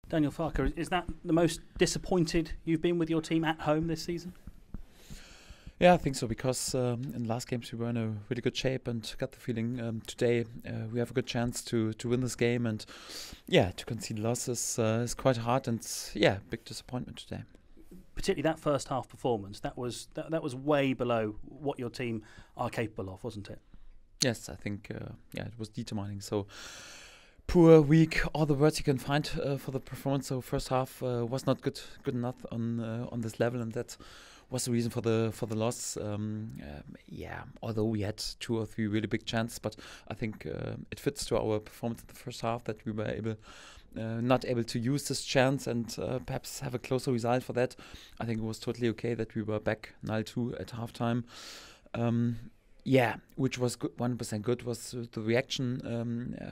Daniel Farke, is that the most disappointed you've been with your team at home this season? Yeah, I think so, because in the last games we were in a really good shape, and got the feeling today we have a good chance to win this game, and to concede losses is quite hard, and big disappointment today. Particularly that first half performance, that was way below what your team are capable of, wasn't it? Yes, I think it was determining. So poor, weak, all the words you can find for the performance. So first half was not good enough on this level, and that was the reason for the loss. Although we had 2 or 3 really big chances, but I think it fits to our performance in the first half that we were not able to use this chance and perhaps have a closer result for that. I think it was totally okay that we were back 0-2 at halftime. Which was good, 100% good, was the reaction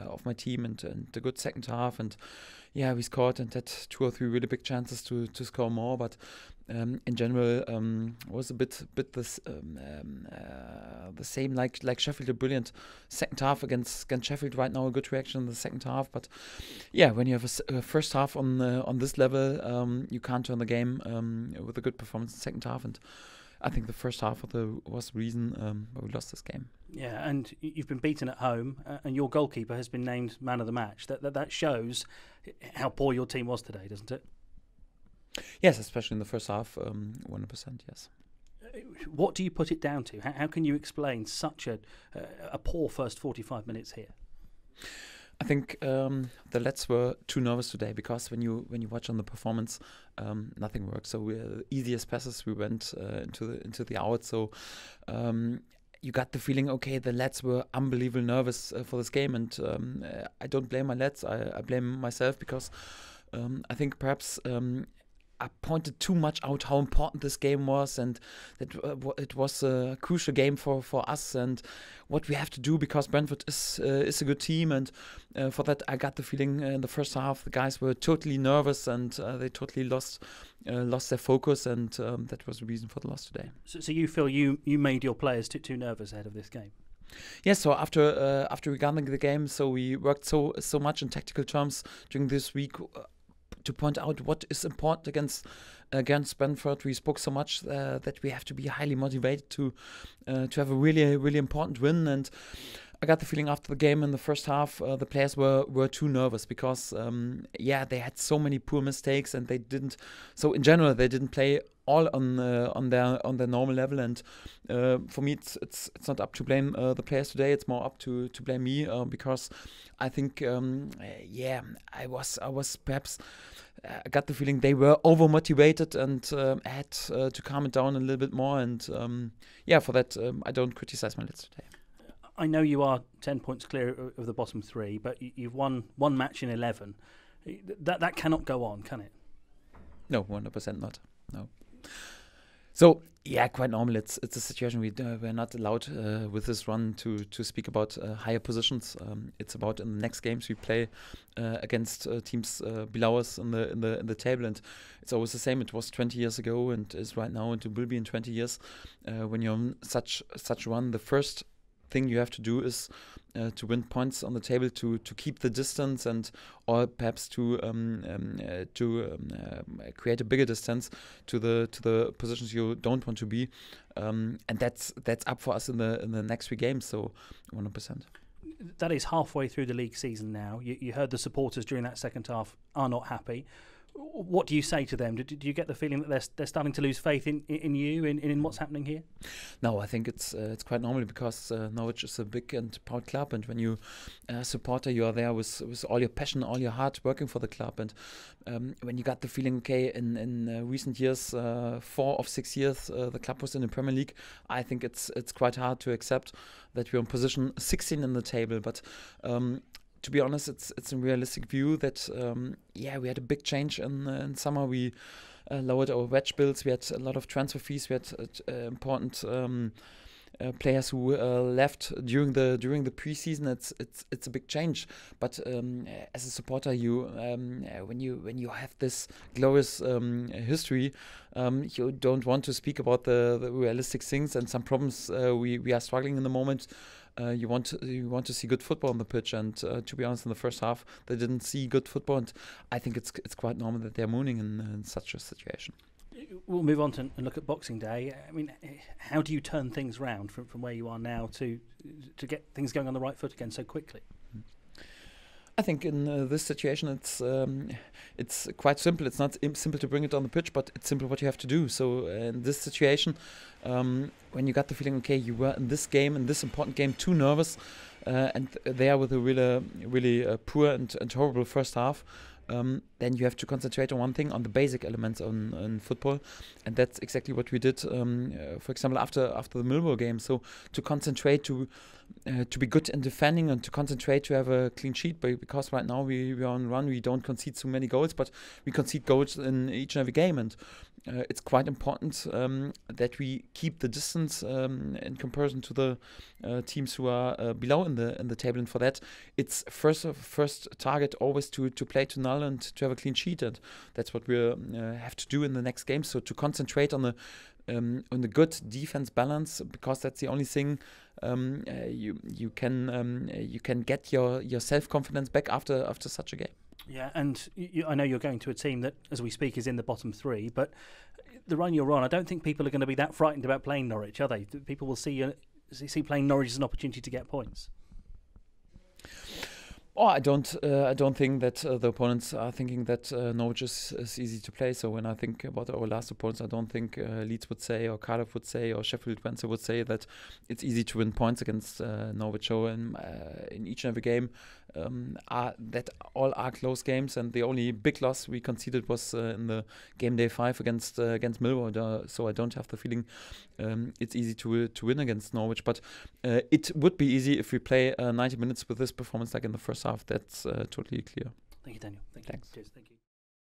of my team, and the good second half. And we scored and had 2 or 3 really big chances to score more. But in general, was a bit the same like Sheffield. A brilliant second half against Sheffield right now. A good reaction in the second half. But when you have a first half on this level, you can't turn the game with a good performance in the second half. And I think the first half was the reason why we lost this game. Yeah, and you've been beaten at home, and your goalkeeper has been named man of the match. That shows how poor your team was today, doesn't it? Yes, especially in the first half, 100%, yes. What do you put it down to? How can you explain such a poor first 45 minutes here? I think the lads were too nervous today, because when you watch on the performance, nothing worked. So easiest passes we went into the out. So you got the feeling, okay, the lads were unbelievably nervous for this game, and I don't blame my lads. I blame myself, because I think perhaps I pointed too much out how important this game was, and that it was a crucial game for us, and what we have to do, because Brentford is a good team, and for that I got the feeling in the first half the guys were totally nervous, and they totally lost their focus, and that was the reason for the loss today. So you feel you made your players too nervous ahead of this game? Yes, so after we got the game, so we worked so much in tactical terms during this week to point out what is important against Brentford. We spoke so much that we have to be highly motivated to have a really important win. And I got the feeling after the game in the first half, the players were too nervous, because they had so many poor mistakes, and they didn't. So in general, they didn't play all on their normal level. And for me, it's not up to blame the players today. It's more up to blame me, because I think I was perhaps. I got the feeling they were over motivated, and had to calm it down a little bit more. And for that, I don't criticize my lads today. I know you are 10 points clear of the bottom 3, but you've won 1 match in 11. That cannot go on, can it? No, 100% not. No. So quite normal. It's a situation we're not allowed with this run to speak about higher positions. It's about in the next games we play against teams below us in the table, and it's always the same. It was 20 years ago, and is right now, and it will be in 20 years. When you're on such a run, the first thing you have to do is to win points on the table, to keep the distance, and or perhaps to create a bigger distance to the positions you don't want to be, and that's up for us in the next 3 games. So 100%. That is halfway through the league season now. You heard the supporters during that second half are not happy. What do you say to them? Do you get the feeling that they're starting to lose faith in you, in what's happening here? No, I think it's quite normal, because Norwich is a big and proud club, and when you a supporter, you are there with all your passion, all your heart, working for the club. And when you got the feeling, okay, in recent years, 4 of 6 years, the club was in the Premier League, I think it's quite hard to accept that we're in position 16 in the table. But to be honest, it's a realistic view that we had a big change in summer. We lowered our wage bills. We had a lot of transfer fees. We had important players who left during the preseason. It's a big change. But as a supporter, you when you have this glorious history, you don't want to speak about the realistic things and some problems we are struggling in the moment. You want to see good football on the pitch, and to be honest, in the first half they didn't see good football, and I think it's quite normal that they're mooning in such a situation. We'll move on and look at Boxing Day. I mean, how do you turn things round from where you are now to get things going on the right foot again so quickly? I think in this situation it's quite simple. It's not simple to bring it on the pitch, but it's simple what you have to do. So in this situation, when you got the feeling, okay, you were in this game, in this important game, too nervous, and there with a really poor and horrible first half, then you have to concentrate on one thing, on the basic elements on football, and that's exactly what we did. For example, after the Millwall game, so to concentrate to be good in defending and to concentrate to have a clean sheet, because right now we are on run. We don't concede so many goals, but we concede goals in each and every game, and it's quite important that we keep the distance in comparison to the teams who are below in the table. And for that, it's first target always to play to null and to have a clean sheet, and that's what we have to do in the next game. So to concentrate on the good defense balance, because that's the only thing you can get your self-confidence back after such a game. Yeah, and I know you're going to a team that, as we speak, is in the bottom three, but the run you're on, I don't think people are going to be that frightened about playing Norwich, are they? People will see playing Norwich as an opportunity to get points. Oh, I don't think that the opponents are thinking that Norwich is easy to play. So when I think about our last opponents, I don't think Leeds would say, or Cardiff would say, or Sheffield Wednesday would say that it's easy to win points against Norwich. So in each and every game, that all are close games, and the only big loss we conceded was in the game day 5 against Millwall. So I don't have the feeling it's easy to win against Norwich, but it would be easy if we play 90 minutes with this performance like in the first half. That's totally clear. Thank you, Daniel. Thanks. Cheers. Thank you.